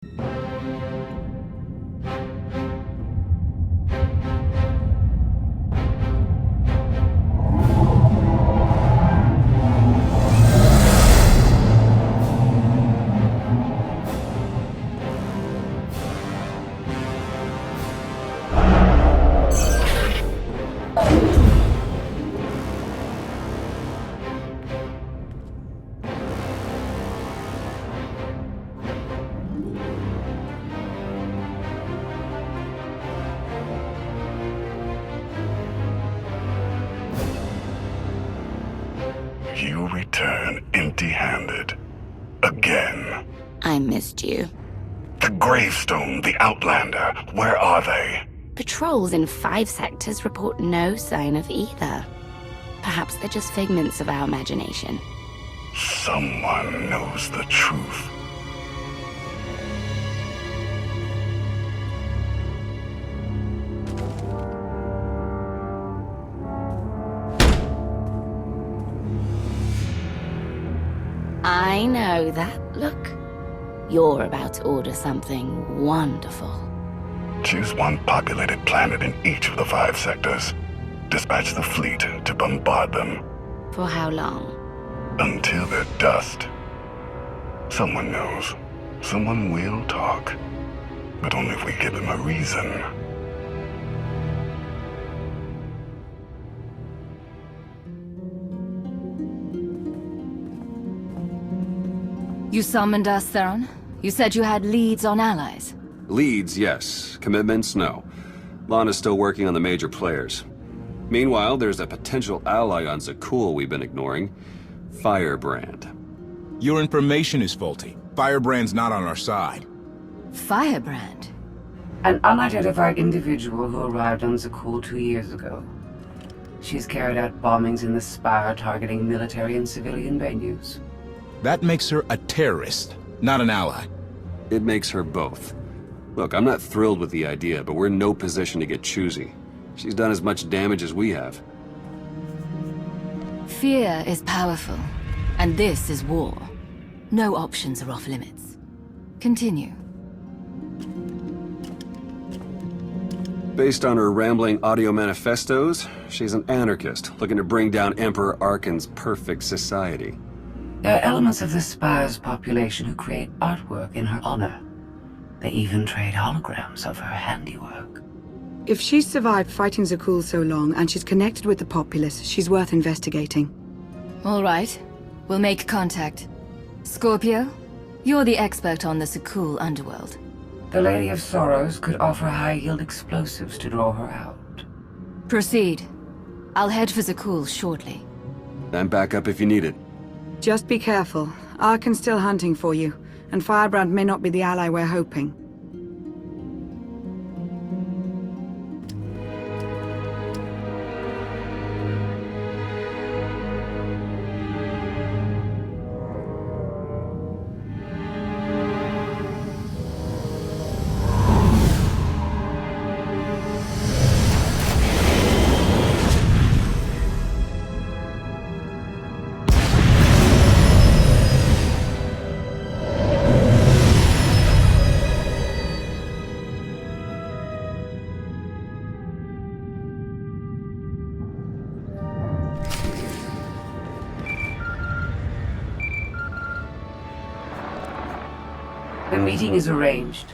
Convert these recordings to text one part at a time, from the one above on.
You return empty-handed. Again. I missed you. The Gravestone, the Outlander, where are they? Patrols in 5 sectors report no sign of either. Perhaps they're just figments of our imagination. Someone knows the truth. I know that look. You're about to order something wonderful. Choose one populated planet in each of the 5 sectors. Dispatch the fleet to bombard them. For how long? Until they're dust. Someone knows. Someone will talk. But only if we give him a reason. You summoned us, Theron? You said you had leads on allies. Leads, yes. Commitments, no. Lana's still working on the major players. Meanwhile, there's a potential ally on Zakul we've been ignoring. Firebrand. Your information is faulty. Firebrand's not on our side. Firebrand? An unidentified individual who arrived on Zakul 2 years ago. She's carried out bombings in the Spire targeting military and civilian venues. That makes her a terrorist, not an ally. It makes her both. Look, I'm not thrilled with the idea, but we're in no position to get choosy. She's done as much damage as we have. Fear is powerful, and this is war. No options are off limits. Continue. Based on her rambling audio manifestos, she's an anarchist looking to bring down Emperor Arkan's perfect society. There are elements of the Spire's population who create artwork in her honor. They even trade holograms of her handiwork. If she's survived fighting Zakul so long and she's connected with the populace, she's worth investigating. All right. We'll make contact. Scorpio, you're the expert on the Zakul underworld. The Lady of Sorrows could offer high-yield explosives to draw her out. Proceed. I'll head for Zakul shortly. I'm back up if you need it. Just be careful. Arkan's still hunting for you, and Firebrand may not be the ally we're hoping. The meeting is arranged.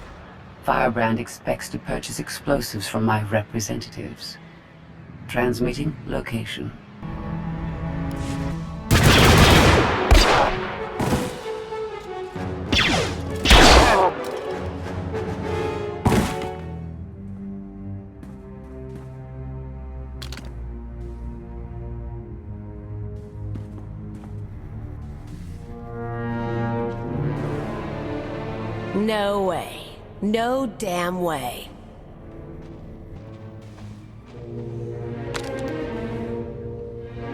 Firebrand expects to purchase explosives from my representatives. Transmitting location. No way. No damn way.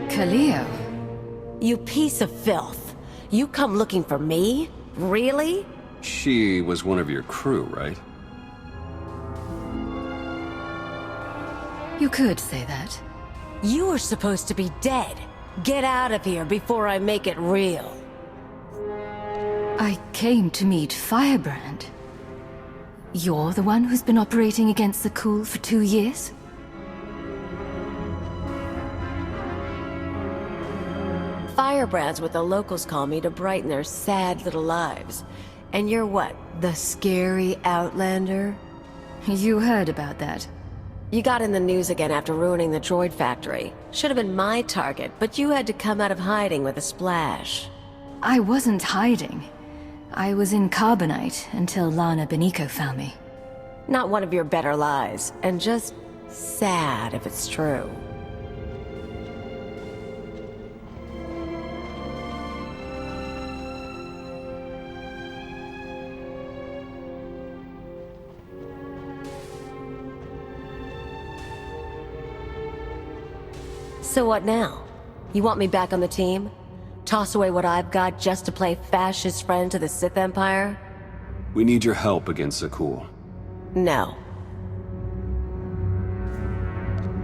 Kaleo? You piece of filth. You come looking for me? Really? She was one of your crew, right? You could say that. You were supposed to be dead. Get out of here before I make it real. I came to meet Firebrand. You're the one who's been operating against the Cool for 2 years? Firebrand's what the locals call me to brighten their sad little lives. And you're what, the scary Outlander? You heard about that. You got in the news again after ruining the droid factory. Should have been my target, but you had to come out of hiding with a splash. I wasn't hiding. I was in Carbonite until Lana Beniko found me. Not one of your better lies, and just sad if it's true. So what now? You want me back on the team? Toss away what I've got just to play fascist friend to the Sith Empire? We need your help against Sakul. No.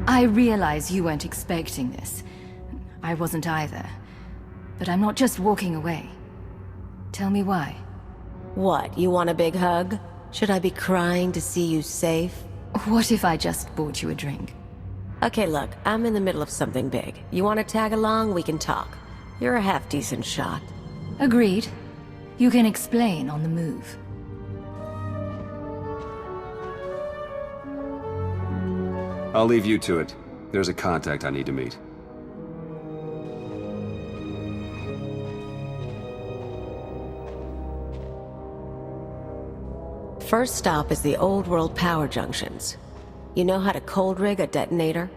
I realize you weren't expecting this. I wasn't either. But I'm not just walking away. Tell me why. What, you want a big hug? Should I be crying to see you safe? What if I just bought you a drink? Okay, look, I'm in the middle of something big. You want to tag along? We can talk. You're a half-decent shot. Agreed. You can explain on the move. I'll leave you to it. There's a contact I need to meet. First stop is the old world power junctions. You know how to cold rig a detonator?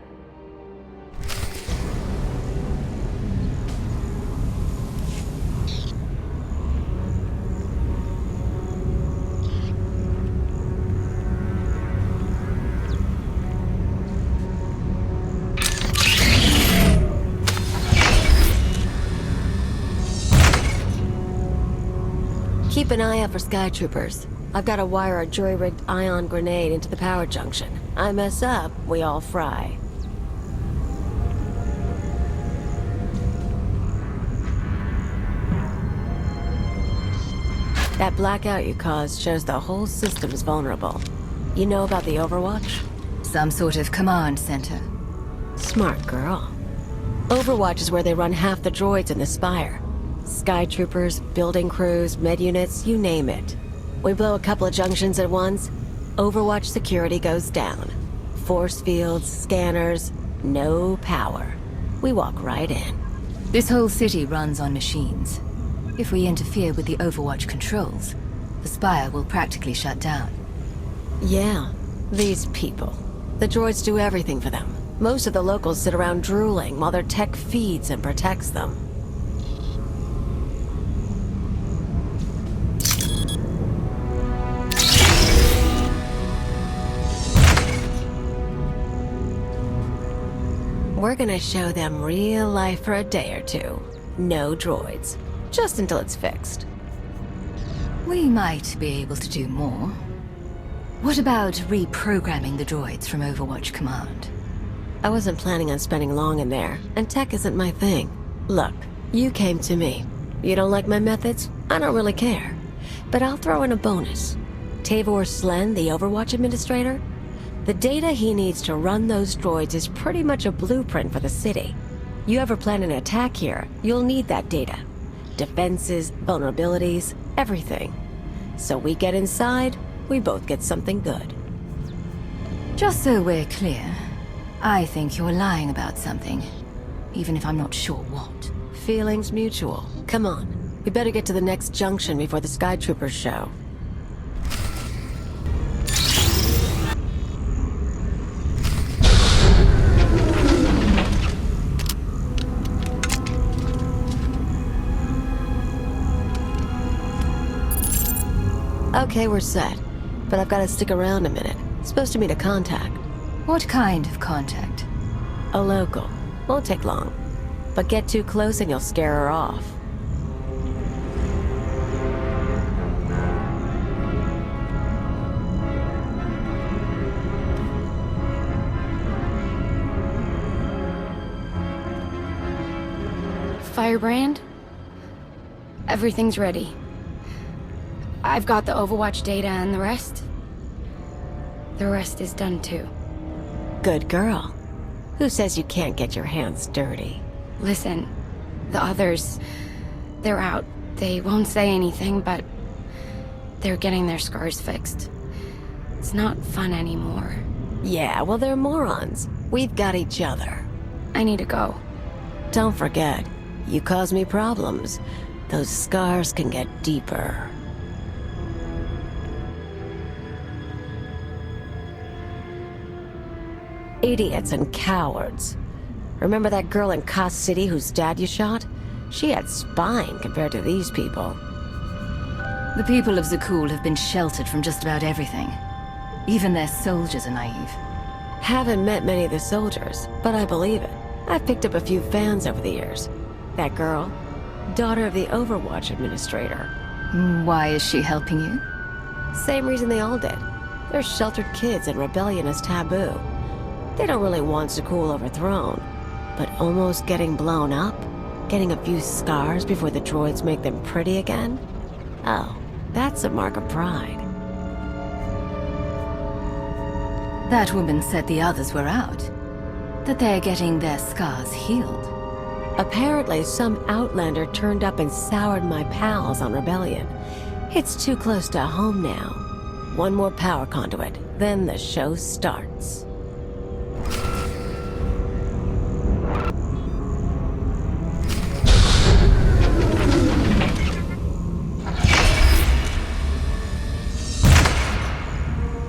Keep an eye out for sky troopers. I've got to wire a jury-rigged ion grenade into the power junction. I mess up, we all fry. That blackout you caused shows the whole system's vulnerable. You know about the Overwatch? Some sort of command center. Smart girl. Overwatch is where they run half the droids in the Spire. Sky troopers, building crews, med units, you name it. We blow a couple of junctions at once, Overwatch security goes down. Force fields, scanners, no power. We walk right in. This whole city runs on machines. If we interfere with the Overwatch controls, the Spire will practically shut down. Yeah, these people. The droids do everything for them. Most of the locals sit around drooling while their tech feeds and protects them. We're gonna show them real life for a day or two. No droids. Just until it's fixed. We might be able to do more. What about reprogramming the droids from Overwatch Command? I wasn't planning on spending long in there, and tech isn't my thing. Look, you came to me. You don't like my methods? I don't really care. But I'll throw in a bonus. Tavor Slen, the Overwatch administrator? The data he needs to run those droids is pretty much a blueprint for the city. You ever plan an attack here, you'll need that data. Defenses, vulnerabilities, everything. So we get inside, we both get something good. Just so we're clear, I think you're lying about something, even if I'm not sure what. Feelings mutual. Come on, we better get to the next junction before the Sky Troopers show. Okay, we're set. But I've got to stick around a minute. Supposed to meet a contact. What kind of contact? A local. Won't take long. But get too close and you'll scare her off. Firebrand? Everything's ready. I've got the Overwatch data and the rest. The rest is done too. Good girl. Who says you can't get your hands dirty? Listen, the others, they're out. They won't say anything, but they're getting their scars fixed. It's not fun anymore. Yeah, well, they're morons. We've got each other. I need to go. Don't forget, you cause me problems. Those scars can get deeper. Idiots and cowards. Remember that girl in Kos City whose dad you shot? She had spine compared to these people. The people of Zakul have been sheltered from just about everything. Even their soldiers are naive. Haven't met many of the soldiers, but I believe it. I've picked up a few fans over the years. That girl, daughter of the Overwatch administrator. Why is she helping you? Same reason they all did. They're sheltered kids and rebellion is taboo. They don't really want Zakul overthrown, but almost getting blown up? Getting a few scars before the droids make them pretty again? Oh, that's a mark of pride. That woman said the others were out. That they're getting their scars healed. Apparently, some outlander turned up and soured my pals on rebellion. It's too close to home now. One more power conduit, then the show starts.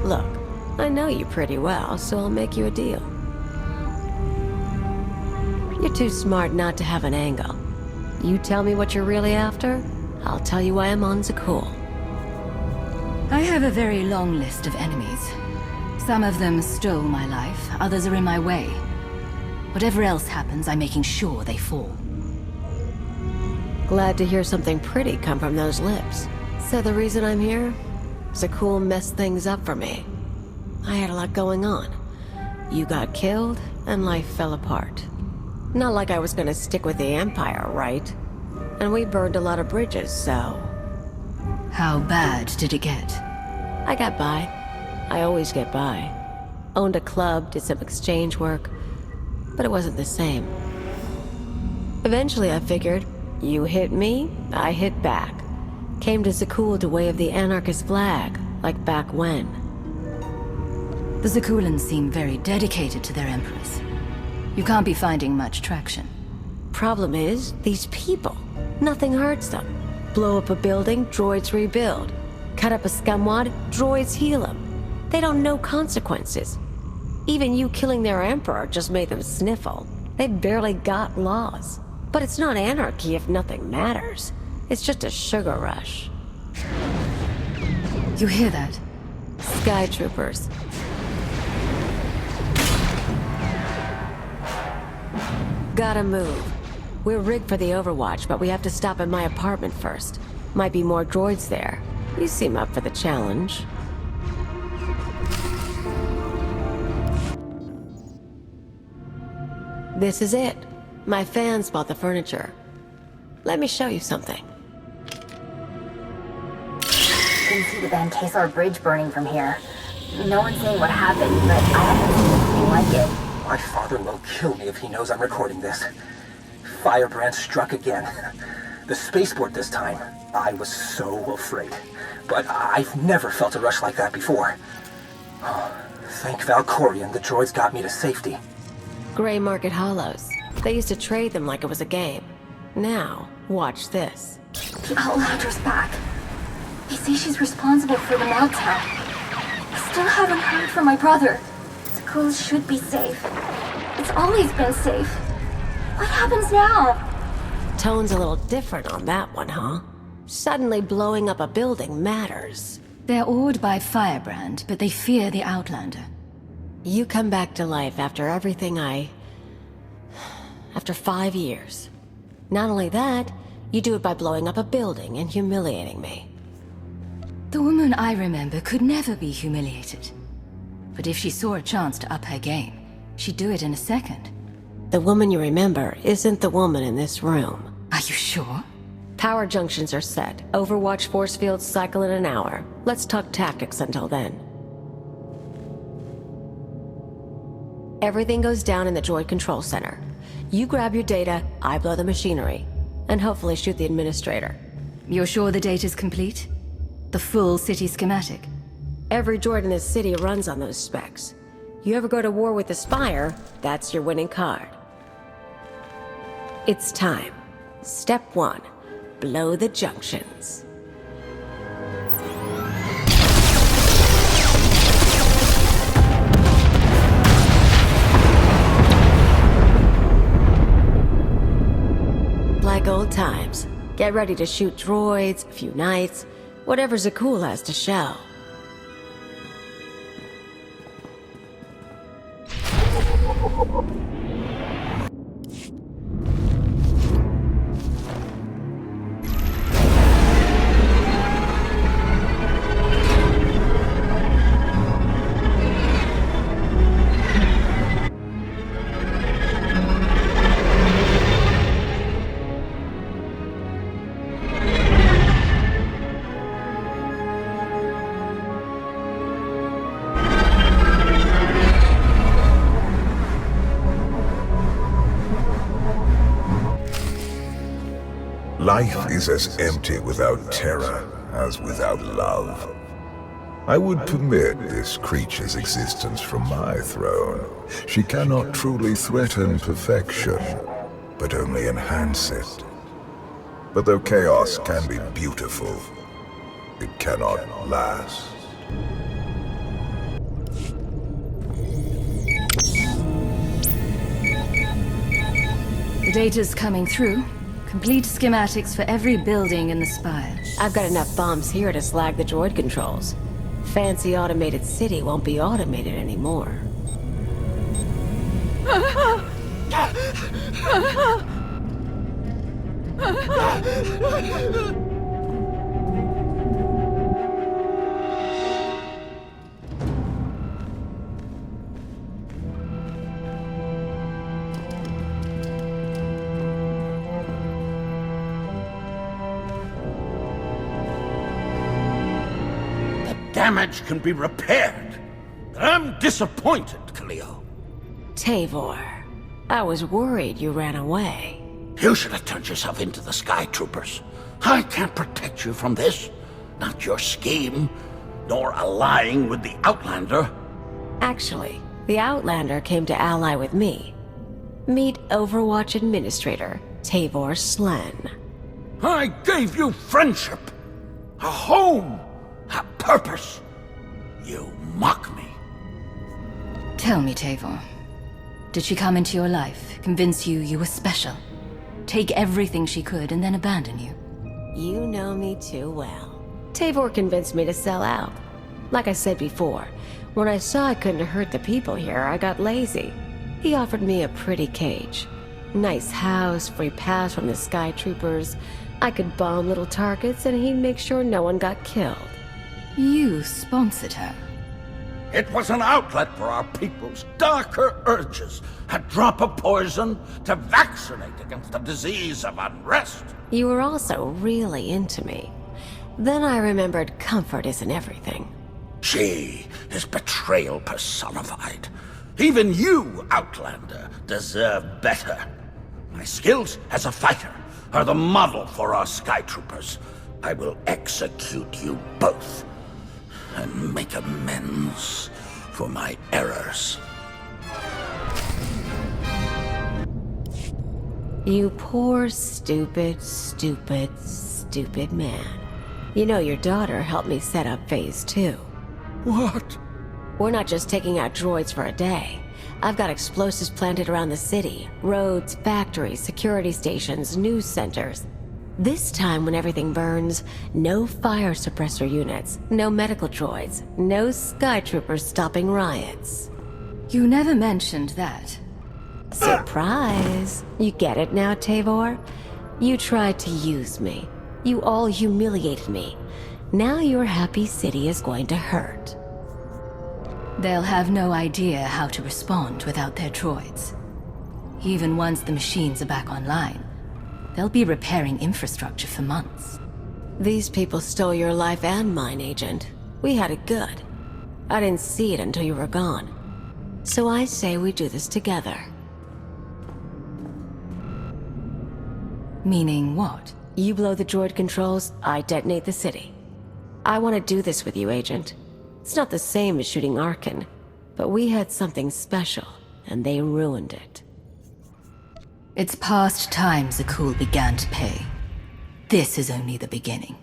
Look, I know you pretty well, so I'll make you a deal. You're too smart not to have an angle. You tell me what you're really after, I'll tell you why I'm on Zakul. I have a very long list of enemies. Some of them stole my life, others are in my way. Whatever else happens, I'm making sure they fall. Glad to hear something pretty come from those lips. So the reason I'm here? Zakul messed things up for me. I had a lot going on. You got killed, and life fell apart. Not like I was gonna stick with the Empire, right? And we burned a lot of bridges, so... How bad did it get? I got by. I always get by. Owned a club, did some exchange work, but it wasn't the same. Eventually I figured, you hit me, I hit back. Came to Zakul to wave the anarchist flag, like back when. The Zakulans seem very dedicated to their Empress. You can't be finding much traction. Problem is, these people. Nothing hurts them. Blow up a building, droids rebuild. Cut up a scumwad, droids heal them. They don't know consequences. Even you killing their emperor just made them sniffle. They barely got laws. But it's not anarchy if nothing matters. It's just a sugar rush. You hear that? Sky troopers. Gotta move. We're rigged for the Overwatch, but we have to stop at my apartment first. Might be more droids there. You seem up for the challenge. This is it. My fans bought the furniture. Let me show you something. You can see the Van Kesar Bridge burning from here. No one's saying what happened, but I haven't seen anything like it. My father will kill me if he knows I'm recording this. Firebrand struck again. The spaceport this time. I was so afraid. But I've never felt a rush like that before. Oh, thank Valkorion, the droids got me to safety. Gray Market Hollows. They used to trade them like it was a game. Now, watch this. The Outlander's back. They say she's responsible for the meltdown. I still haven't heard from my brother. Zakul should be safe. It's always been safe. What happens now? Tone's a little different on that one, huh? Suddenly blowing up a building matters. They're awed by Firebrand, but they fear the Outlander. You come back to life after everything after 5 years. Not only that, you do it by blowing up a building and humiliating me. The woman I remember could never be humiliated. But if she saw a chance to up her game, she'd do it in a second. The woman you remember isn't the woman in this room. Are you sure? Power junctions are set. Overwatch force fields cycle in an hour. Let's talk tactics until then. Everything goes down in the droid control center. You grab your data, I blow the machinery. And hopefully shoot the administrator. You're sure the data's complete? The full city schematic? Every droid in this city runs on those specs. You ever go to war with the Spire, that's your winning card. It's time. Step 1. Blow the junctions. Like old times. Get ready to shoot droids, a few knights, whatever Zakul has to show. Life is as empty without terror as without love. I would permit this creature's existence from my throne. She cannot truly threaten perfection, but only enhance it. But though chaos can be beautiful, it cannot last. The data's coming through. Complete schematics for every building in the Spire. I've got enough bombs here to slag the droid controls. Fancy automated city won't be automated anymore. Damage can be repaired. I'm disappointed, Cleo. Tavor, I was worried you ran away. You should have turned yourself into the Sky Troopers. I can't protect you from this. Not your scheme, nor allying with the Outlander. Actually, the Outlander came to ally with me. Meet Overwatch Administrator, Tavor Slen. I gave you friendship, a home, a purpose. You mock me. Tell me, Tavor. Did she come into your life, convince you you were special? Take everything she could and then abandon you? You know me too well. Tavor convinced me to sell out. Like I said before, when I saw I couldn't hurt the people here, I got lazy. He offered me a pretty cage. Nice house, free pass from the Sky Troopers. I could bomb little targets and he'd make sure no one got killed. You sponsored her. It was an outlet for our people's darker urges. A drop of poison to vaccinate against the disease of unrest. You were also really into me. Then I remembered comfort isn't everything. She is betrayal personified. Even you, Outlander, deserve better. My skills as a fighter are the model for our Sky Troopers. I will execute you both and make amends for my errors. You poor, stupid, stupid, stupid man. You know your daughter helped me set up Phase 2. What? We're not just taking out droids for a day. I've got explosives planted around the city. Roads, factories, security stations, news centers. This time when everything burns, no fire suppressor units, no medical droids, no Sky Troopers stopping riots. You never mentioned that. Surprise! You get it now, Tavor? You tried to use me. You all humiliated me. Now your happy city is going to hurt. They'll have no idea how to respond without their droids. Even once the machines are back online, they'll be repairing infrastructure for months. These people stole your life and mine, Agent. We had it good. I didn't see it until you were gone. So I say we do this together. Meaning what? You blow the droid controls, I detonate the city. I want to do this with you, Agent. It's not the same as shooting Arkan, but we had something special, and they ruined it. It's past time Zakul began to pay. This is only the beginning.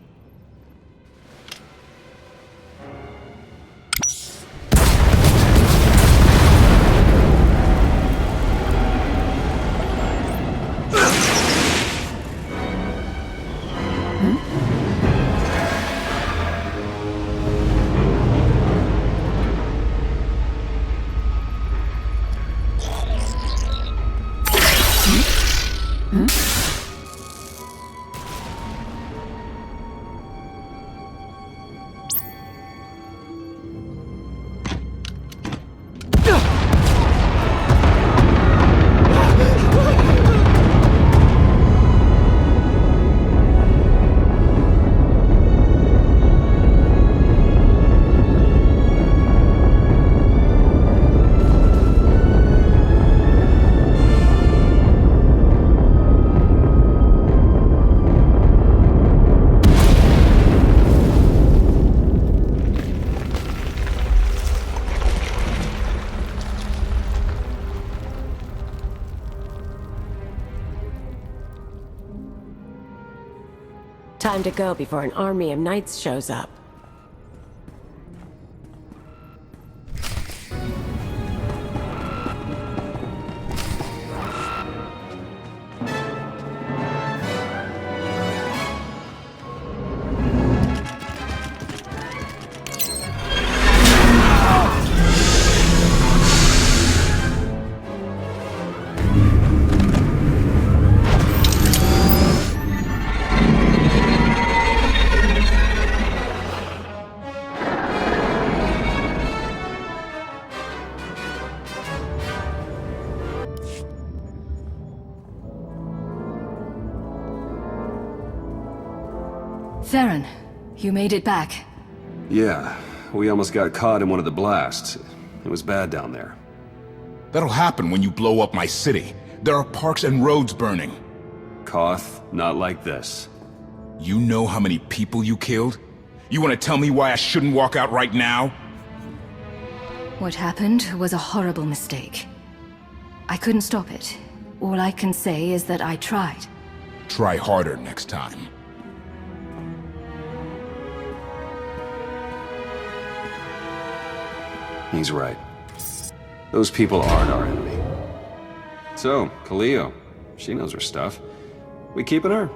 Time to go before an army of knights shows up. Theron, you made it back. Yeah, we almost got caught in one of the blasts. It was bad down there. That'll happen when you blow up my city. There are parks and roads burning. Koth, not like this. You know how many people you killed? You want to tell me why I shouldn't walk out right now? What happened was a horrible mistake. I couldn't stop it. All I can say is that I tried. Try harder next time. He's right. Those people aren't our enemy. So, Kaleo, she knows her stuff. We keeping her?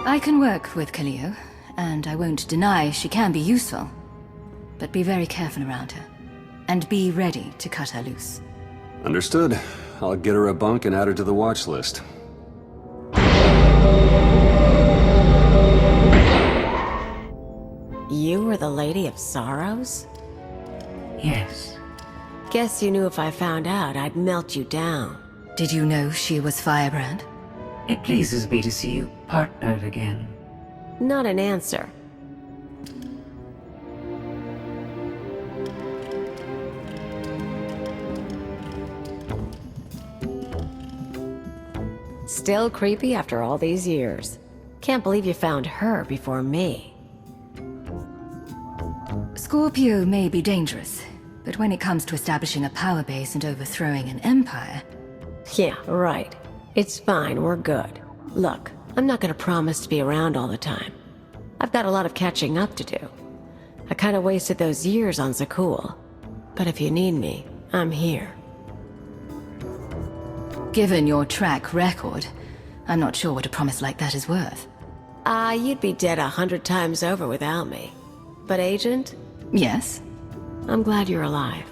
I can work with Kaleo, and I won't deny she can be useful. But be very careful around her, and be ready to cut her loose. Understood. I'll get her a bunk and add her to the watch list. You were the Lady of Sorrows? Yes. Guess you knew if I found out, I'd melt you down. Did you know she was Firebrand? It pleases me to see you partnered again. Not an answer. Still creepy after all these years. Can't believe you found her before me. Scorpio may be dangerous, but when it comes to establishing a power base and overthrowing an empire... Yeah, right. It's fine, we're good. Look, I'm not gonna promise to be around all the time. I've got a lot of catching up to do. I kinda wasted those years on Zakul. But if you need me, I'm here. Given your track record, I'm not sure what a promise like that is worth. You'd be dead 100 times over without me. But Agent? Yes? I'm glad you're alive.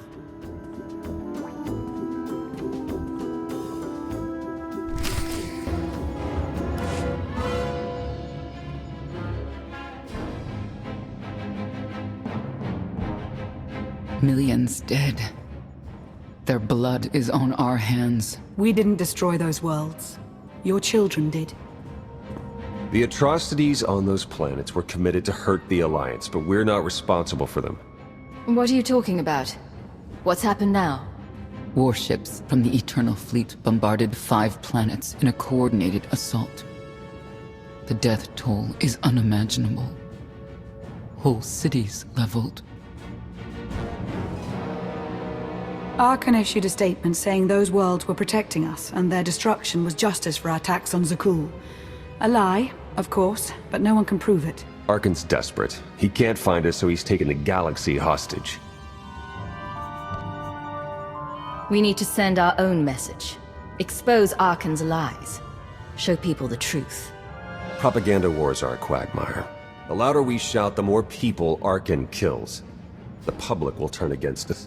Millions dead. Their blood is on our hands. We didn't destroy those worlds. Your children did. The atrocities on those planets were committed to hurt the Alliance, but we're not responsible for them. What are you talking about? What's happened now? Warships from the Eternal Fleet bombarded 5 planets in a coordinated assault. The death toll is unimaginable. Whole cities leveled. Archon issued a statement saying those worlds were protecting us, and their destruction was justice for our attacks on Zakul. A lie, of course, but no one can prove it. Archon's desperate. He can't find us, so he's taken the galaxy hostage. We need to send our own message. Expose Archon's lies. Show people the truth. Propaganda wars are a quagmire. The louder we shout, the more people Archon kills. The public will turn against us.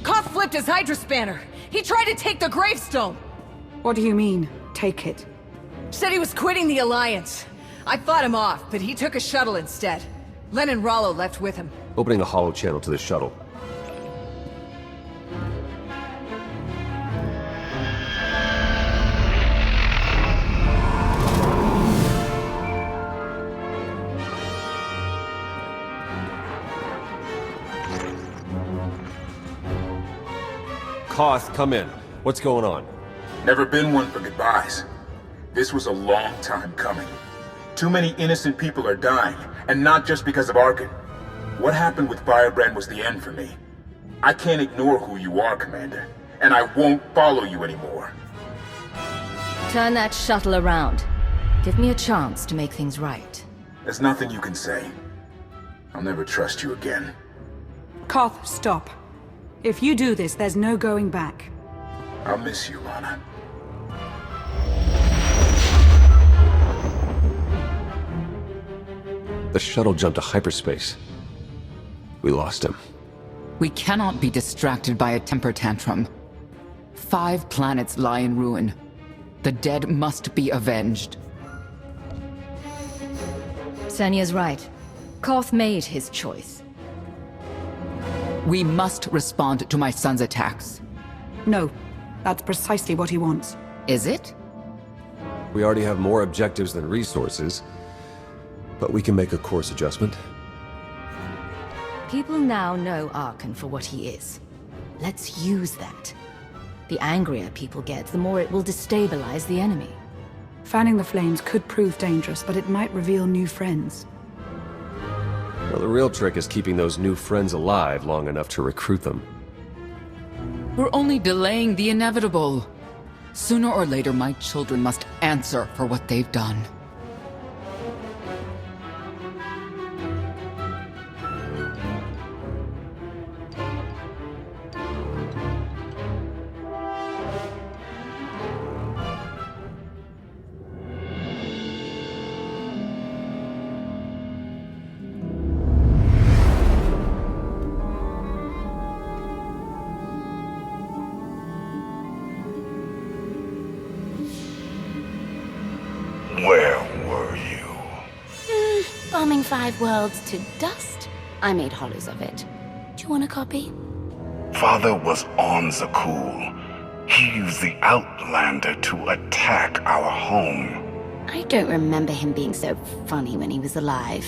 Koth flipped his Hydra spanner! He tried to take the gravestone! What do you mean, take it? Said he was quitting the Alliance. I fought him off, but he took a shuttle instead. Len and Rollo left with him. Opening a hollow channel to the shuttle. Koth, come in. What's going on? Never been one for goodbyes. This was a long time coming. Too many innocent people are dying, and not just because of Archon. What happened with Firebrand was the end for me. I can't ignore who you are, Commander, and I won't follow you anymore. Turn that shuttle around. Give me a chance to make things right. There's nothing you can say. I'll never trust you again. Koth, stop. If you do this, there's no going back. I'll miss you, Lana. The shuttle jumped to hyperspace. We lost him. We cannot be distracted by a temper tantrum. 5 planets lie in ruin. The dead must be avenged. Senya's right. Koth made his choice. We must respond to my son's attacks. No, that's precisely what he wants. Is it? We already have more objectives than resources, but we can make a course adjustment. People now know Archon for what he is. Let's use that. The angrier people get, the more it will destabilize the enemy. Fanning the flames could prove dangerous, but it might reveal new friends. Well, the real trick is keeping those new friends alive long enough to recruit them. We're only delaying the inevitable. Sooner or later, my children must answer for what they've done. Where were you? Bombing 5 worlds to dust. I made hollows of it. Do you want a copy? Father was on Zakul. He used the Outlander to attack our home. I don't remember him being so funny when he was alive.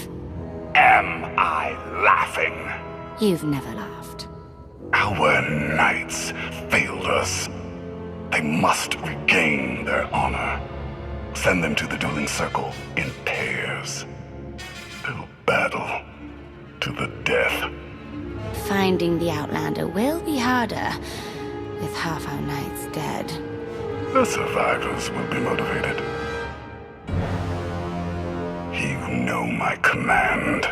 Am I laughing? You've never laughed. Our knights failed us. They must regain their honor. Send them to the dueling circle in pairs. They'll battle to the death. Finding the Outlander will be harder, with half our knights dead. The survivors will be motivated. You know my command.